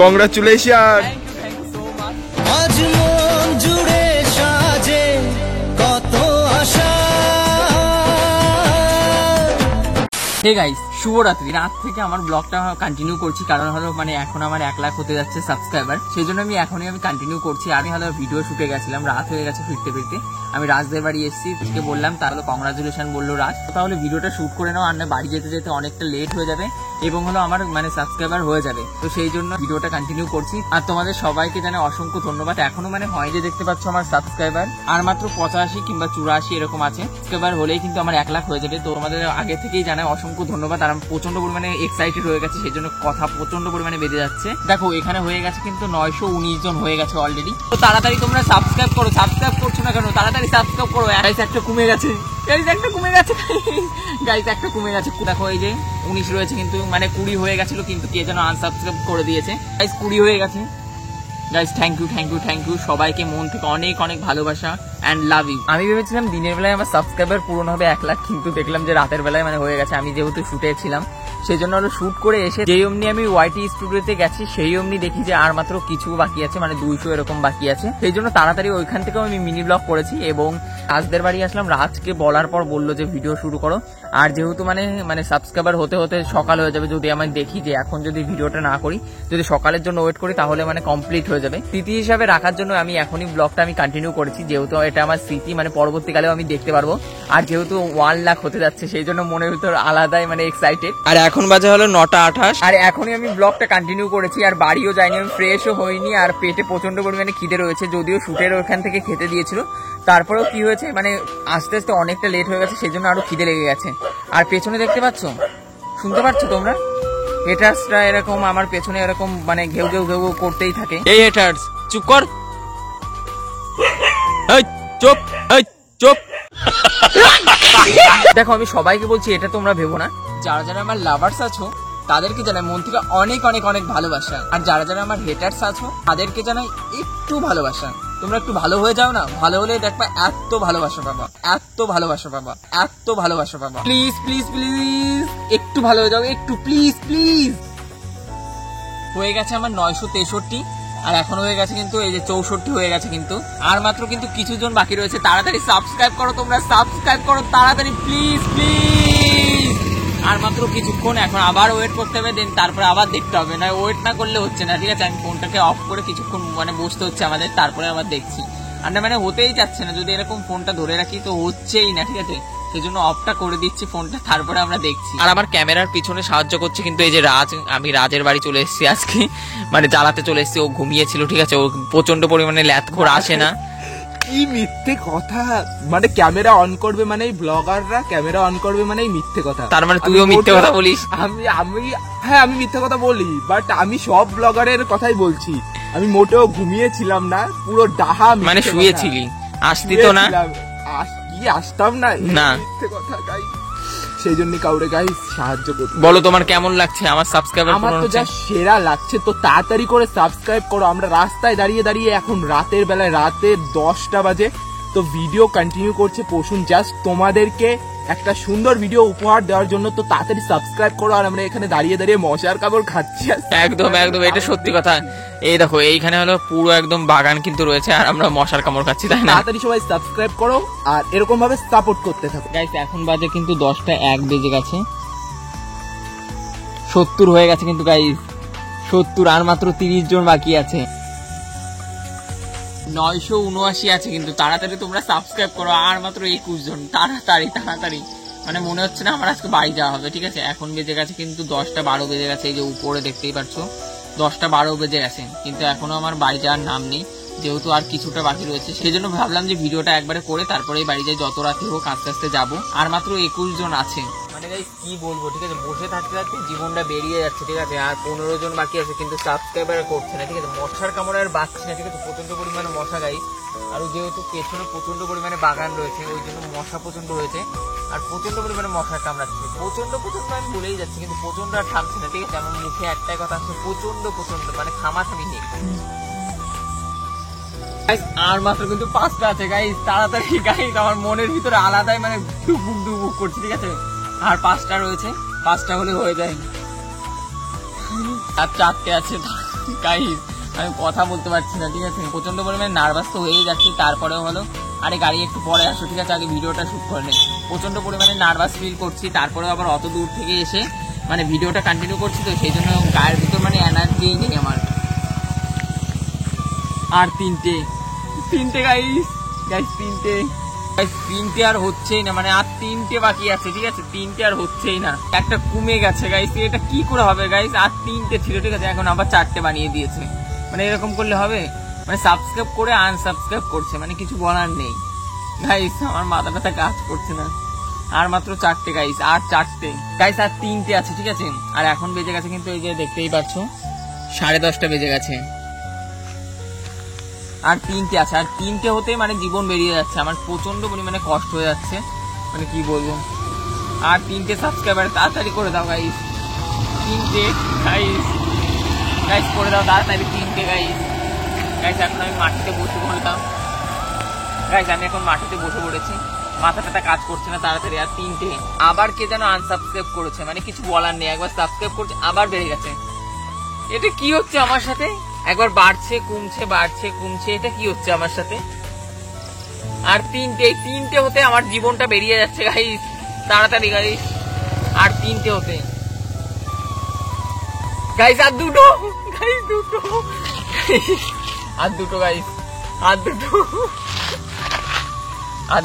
Congratulation. আজ মন জুড়ে সাজে কত আশা। হে গাইস, শুভরাত্রি। রাত থেকে আমার ব্লগটা কন্টিনিউ করছি, কারণ হলো মানে এখন আমার 1 লাখ হতে যাচ্ছে সাবস্ক্রাইবার, সেই জন্য আমি কন্টিনিউ করছি। আমি হলো ভিডিও শুটে গেছিলাম, রাত হয়ে গেছে ফিরতে ফিরতে। আমি রাজদের বাড়ি এসেছি, তাকে বললাম, তাহলে কংগ্রাচুলেশন বললো রাজ, তাহলে ভিডিওটা শুট করে নাও, আর না বাড়ি যেতে যেতে অনেকটা লেট হয়ে যাবে এবং হলো আমার মানে সাবস্ক্রাইবার হয়ে যাবে। তো সেই জন্য ভিডিওটা কন্টিনিউ করছি। আর তোমাদের সবাইকে জানাই অসংখ্য ধন্যবাদ। এখনো মানে হয় যে দেখতে পাচ্ছ আমার সাবস্ক্রাইবার আর মাত্র 85 কিংবা 84 এরকম আছে। সাবস্ক্রাইবার হলেই কিন্তু আমার 1 লাখ হয়ে যাবে। তো তোমাদের আগে থেকেই জানাই অসংখ্য ধন্যবাদ। আর আমি প্রচন্ড পরিমাণে এক্সাইটেড হয়ে গেছে, সেই জন্য কথা প্রচন্ড পরিমাণে বেঁধে যাচ্ছে। দেখো এখানে হয়ে গেছে কিন্তু 919 জন হয়ে গেছে অলরেডি। তো তাড়াতাড়ি তোমরা সাবস্ক্রাইব করো, সাবস্ক্রাইব করছো না কেন? তাড়াতাড়ি সাবস্ক্রাইব করো। গাইস একটা কমে গেছে, গাইস একটা কমে গেছে, গাইস একটা কমে গেছে। দেখো এই যে 19 রয়েছে, কিন্তু মানে 20 হয়ে গেছিল, কিন্তু কে যেন আনসাবস্ক্রাইব করে দিয়েছে। গাইস 20 হয়ে গেছে। গাইস থ্যাংক ইউ সবাইকে মন থেকে অনেক অনেক ভালোবাসা অ্যান্ড লাভ ইউ। আমি ভেবেছিলাম দিনের বেলায় আমার সাবস্ক্রাইবার পূরণ হবে 1 লাখ, কিন্তু দেখলাম যে রাতের বেলায় মানে হয়ে গেছে। আমি যেহেতু শুটে ছিলাম, সেই জন্য হলো শুট করে এসে যেই অমনি আমি ওয়াইটি স্টুডিওতে গেছি, সেই অমনি দেখি যে আর মাত্র কিছু বাকি আছে, মানে 200 এরকম বাকি আছে। সেই জন্য তাড়াতাড়ি ওইখান থেকেও আমি মিনি ব্লগ করেছি এবং রাজদের বাড়ি আসলাম। রাজকে বলার পর বললো যে ভিডিও শুরু করো। আর যেহেতু মানে সাবস্ক্রাইবার হতে হতে সকাল হয়ে যাবে, যদি আমি দেখি যে এখন যদি ভিডিওটা না করি, যদি সকালের জন্য ওয়েট করি, তাহলে মানে কমপ্লিট হয়ে যাবে। স্মৃতি হিসাবে রাখার জন্য আমি এখনই ব্লগটা আমি কন্টিনিউ করেছি, যেহেতু এটা আমার স্মৃতি, মানে পরবর্তীকালেও আমি দেখতে পারবো। আর যেহেতু 1 লাখ হতে যাচ্ছে, সেই জন্য মনের ভিতর আলাদাই মানে এক্সাইটেড। আর এখন বাজে হলো 9:28, আর এখনই আমি ব্লগটা কন্টিনিউ করেছি। আর বাড়িও যাইনি, আমি ফ্রেশও হইনি, আর পেটে প্রচন্ড পরিমাণে খিদে রয়েছে। যদিও শুটের ওখান থেকে খেতে দিয়েছিল, তারপরেও কি হয়েছে মানে আস্তে আস্তে অনেকটা লেট হয়ে গেছে, সেই জন্য আরো খিদে লেগে গেছে। আর পেছনে দেখতে পাচ্ছ, শুনতে পাচ্ছ তোমরা, হেটার্সরা এরকম আমার পেছনে এরকম মানে ঘেউ ঘেউ ঘেউ করতেই থাকে। এই হেটার্স চুপ কর, চুপ চুপ। দেখো আমি সবাইকে বলছি, এটা তোমরা ভেবো না। যারা যারা আমার লাভার্স আছো তাদেরকে জানাই মন থেকে অনেক অনেক অনেক ভালোবাসা। আর যারা যারা আমার হেটার্স আছো তাদেরকে জানাই একটু ভালোবাসা। তোমরা একটু ভালো হয়ে যাও না, ভালো হলে দেখবা এত ভালোবাসা পাবা, এত ভালোবাসা পাবা, এত ভালোবাসা পাবা। প্লিজ প্লিজ প্লিজ একটু ভালো হয়ে যাও, একটু প্লিজ প্লিজ। হয়ে গেছে আমার 963, আর এখন হয়ে গেছে কিন্তু এই যে 64 হয়ে গেছে কিন্তু। আর মাত্র কিন্তু কিছু জন বাকি রয়েছে। তাড়াতাড়ি সাবস্ক্রাইব করো, তোমরা সাবস্ক্রাইব করো তাড়াতাড়ি, প্লিজ প্লিজ। আর মাত্র কিছুক্ষণ, এখন আবার ওয়েট করতে হবে, দেন তারপরে আবার দেখতে হবে। না ওয়েট না করলে হচ্ছে না, ঠিক আছে? আমি ফোনটাকে অফ করে কিছুক্ষণ মানে বসতে হচ্ছে আমাদের, তারপরে আবার দেখছি। আর না মানে হতেই যাচ্ছে না, যদি এরকম ফোনটা ধরে রাখি তো হচ্ছেই না, ঠিক আছে? সেই জন্য অফটা করে দিচ্ছি ফোনটা, তারপরে আমরা দেখছি। আর আমার ক্যামেরার পিছনে সাহায্য করছে কিন্তু এই যে রাজ। আমি রাজের বাড়ি চলে এসেছি আজকে, মানে জ্বালাতে চলে এসেছি। ও ঘুমিয়েছিল, ঠিক আছে? ও প্রচন্ড পরিমাণে ল্যাথখোর, আসে না। কি মিথ্যে কথা, মানে ক্যামেরা অন করবে মানে ব্লগাররা ক্যামেরা অন করবে মানে মিথ্যে কথা। তার মানে তুইও মিথ্যে কথা বলিস? হ্যাঁ আমি মিথ্যে কথা বলি, বাট আমি সব ব্লগারের কথাই বলছি। আমি মোটেও ঘুমিয়েছিলাম না, পুরো ডাহা মানে শুয়েছিলি, আসতি তো না? কি আসতাম না, না মিথ্যে কথা গাই। সেই জন্য কাউরে গাইস সাহায্য করতে বলো, তোমার কেমন লাগছে আমার সাবস্ক্রাইবার? আমার তো যা সেরা লাগছে। তো তাড়াতাড়ি করে সাবস্ক্রাইব করো। আমরা রাস্তায় দাঁড়িয়ে দাঁড়িয়ে এখন রাতের বেলায়, রাতে 10টা বাজে, তো ভিডিও কন্টিনিউ করছে পোষণ জাস্ট তোমাদেরকে একটা সুন্দর ভিডিও উপহার দেওয়ার জন্য। তো তাড়াতাড়ি সাবস্ক্রাইব করো। আর আমরা এখানে দাঁড়িয়ে দাঁড়িয়ে মশার কামড় খাচ্ছি। একদম একদম, এটা সত্যি কথা। এই দেখো এইখানে হলো পুরো একদম বাগান কিন্তু রয়েছে, আর আমরা মশার কামড় খাচ্ছি, তাই না? তাড়াতাড়ি সবাই সাবস্ক্রাইব করো আর এরকম ভাবে সাপোর্ট করতে থাকো গাইস। এখন বাজে কিন্তু 10:01 বেজে গেছে, 70 হয়ে গেছে কিন্তু গাইস, 70। আর মাত্র 30 জন বাকি আছে, 979 আছে কিন্তু। তাড়াতাড়ি তোমরা সাবস্ক্রাইব করো। আর মাত্র 21 জন, তাড়াতাড়ি তাড়াতাড়ি। মানে মনে হচ্ছে না আমার আজকে বাড়ি যাওয়া হবে, ঠিক আছে? এখন বেজে গেছে কিন্তু 10:12 বেজে গেছে। এই যে উপরে দেখতেই পাচ্ছ 10:12 বেজে গেছে, কিন্তু এখনো আমার বাড়ি যাওয়ার নাম নেই, যেহেতু আর কিছুটা বাকি রয়েছে। সেই জন্য ভাবলাম যে ভিডিওটা একবারে করে তারপরেই বাড়ি যাই, যত রাতে হোক আস্তে আস্তে যাবো। আর মাত্র 21 জন আছে। মানে গাইস কি বলবো, ঠিক আছে? বসে থাকতে থাকতে জীবনটা বেরিয়ে যাচ্ছে, ঠিক আছে? আর 15 জন বাকি আছে, কিন্তু সাবস্ক্রাইবার করছে না, ঠিক আছে? মশার কামড়ে আর বাঁচছে না, ঠিক আছে? প্রচন্ড পরিমাণে মশা গাইস। আর যেহেতু পেছনে প্রচন্ড পরিমাণে বাগান রয়েছে, ওই জন্য মশা প্রচন্ড হয়েছে, আর প্রচন্ড পরিমাণে মশা কামড়াচ্ছে। প্রচন্ড আমি বলেই যাচ্ছি, কিন্তু প্রচন্ড আর থামছে না, ঠিক আছে? আমার মুখে একটাই কথা আছে, প্রচন্ড মানে থামাথামি নেই। আর মাত্র কিন্তু 5টা আছে গাইস, তাড়াতাড়ি গাইস। আমার মনের ভিতরে আলাদাই মানে ডুবুক ডুবুক করছে, ঠিক আছে? আর 5টা রয়েছে, 5টা হলে হয়ে যায়। আর 4টে আছে। গাইস আমি কথা বলতে পারছি না, ঠিক আছে, প্রচন্ড পরিমাণে নার্ভাস তো হয়ে যাচ্ছি। তারপরেও হলো আরে গাড়ি একটু পরে আসো, ঠিক আছে, আগে ভিডিওটা শুট করে নে। প্রচন্ড পরিমাণে নার্ভাস ফিল করছি, তারপরেও আবার অত দূর থেকে এসে মানে ভিডিওটা কন্টিনিউ করছি, তো সেই জন্য গায়ের ভিতর মানে এনার্জি নেই আমার। আর তিনটে গাইস তিনটে আর হচ্ছেই না, মানে আর 3টে বাকি আছে, ঠিক আছে, 3টে আর হচ্ছেই না। একটা কমে গেছে গাইস, এটা কি করে হবে গাইস? আর 3টে ছিল, ঠিক আছে, এখন আবার 4টে বানিয়ে দিয়েছে। মানে এরকম করলে হবে? মানে সাবস্ক্রাইব করে আনসাবস্ক্রাইব করছে, মানে কিছু বলার নেই গাইস। আমার মাথা ব্যথা কাজ করছে না। আর মাত্র 4টে গাইস, আর 4টে গাইস, আর 3টে আছে, ঠিক আছে। আর এখন বেজে গেছে কিন্তু এই যে দেখতেই পাচ্ছ 10:30 বেজে গেছে। আর 3টে আছে, আর 3টে হতে মানে জীবন বেরিয়ে যাচ্ছে আমার, প্রচন্ড পরিমাণে কষ্ট হয়ে যাচ্ছে, মানে কি বলবো। আর 3টে সাবস্ক্রাইবার তাড়াতাড়ি করে দাও গাইস, 3টে গাইস করে দাও তাড়াতাড়ি, 3টে গাইস। এখন আমি মাটিতে বসে পড়লাম গাইস, আমি এখন মাটিতে বসে পড়েছি, মাথা টাথা কাজ করছে না, তাড়াতাড়ি। আর 3টে আবার কে যেন আনসাবস্ক্রাইব করেছে, মানে কিছু বলার নেই, একবার সাবস্ক্রাইব করছে আবার বেড়ে গেছে। এটা কি হচ্ছে আমার সাথে? একবার বাড়ছে কমছে, এটা কি হচ্ছে আমার সাথে? আর 3টে হতে আমার জীবনটা বেরিয়ে যাচ্ছে গাইস, তাড়াতাড়ি গাইস। আর 3টে হতে গাইস, আর দুটো গাইস, আর দুটো গাইস, আর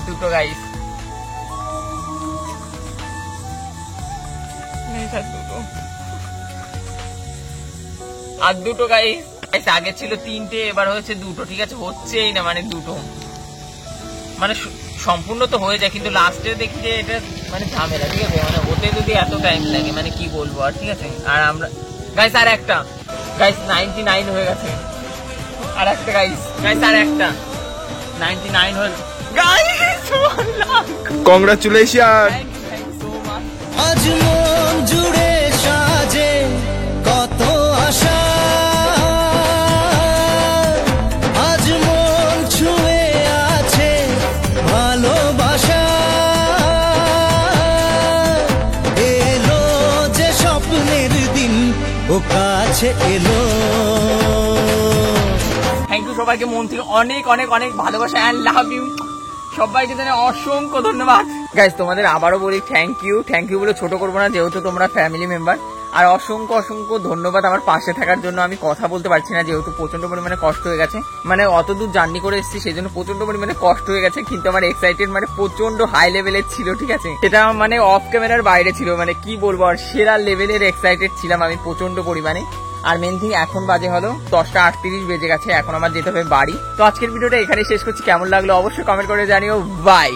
দুটো গাইস, আর দুটো গাইস। আগে ছিল 3টে, এবার হয়েছে 2টো, ঠিক আছে, হচ্ছেই না, মানে 2টো মানে সম্পূর্ণ তো হয়ে যায়, কিন্তু লাস্টে দেখি যে এটা মানে ঝামেলা, ঠিক আছে, মানে হতে যদি এত টাইম লাগে, মানে কি বলবো আর, ঠিক আছে। আর আমরা গাইস আর একটা গাইস 99 হয়ে গেছে, আর একটা গাইস আর একটা 99 হয়ে গাইস। কংগ্রাচুলেশন। আজ মন জুড়ে সাজে কত আশা, আজ মন ছুঁয়ে আছে ভালোবাসা, এলো যে স্বপ্নের দিন ও কাছে এলো। থ্যাংক ইউ সবাইকে মন থেকে অনেক অনেক অনেক ভালোবাসা, অ্যান্ড লাভ ইউ সবাইকে, জানাই অসংখ্য ধন্যবাদ গাইস। তোমাদের আবারও বলি থ্যাংক ইউ বলে ছোট করবো না, যেহেতু তোমরা ফ্যামিলি মেম্বার। আর অসংখ্য ধন্যবাদ আমার পাশে থাকার জন্য। আমি কথা বলতে পারছি না, যেহেতু প্রচন্ড পরিমাণে কষ্ট হয়ে গেছে, মানে অত দূর জার্নি করে এসেছি, সেই জন্য প্রচন্ড পরিমাণে কষ্ট হয়ে গেছে। কিন্তু আমার এক্সাইটেড মানে প্রচন্ড হাই লেভেলের ছিল, ঠিক আছে, সেটা মানে অফ ক্যামেরার বাইরে ছিল, মানে কি বলবো আর, সেরা লেভেলের এক্সাইটেড ছিলাম আমি প্রচন্ড পরিমাণে। আর মেন থিং এখন বাজে হলো 10:38 বেজে গেছে, এখন আমার যেতে হবে বাড়ি। তো আজকের ভিডিওটা এখানে শেষ করছি, কেমন লাগলো অবশ্যই কমেন্ট করে জানিও। বাই।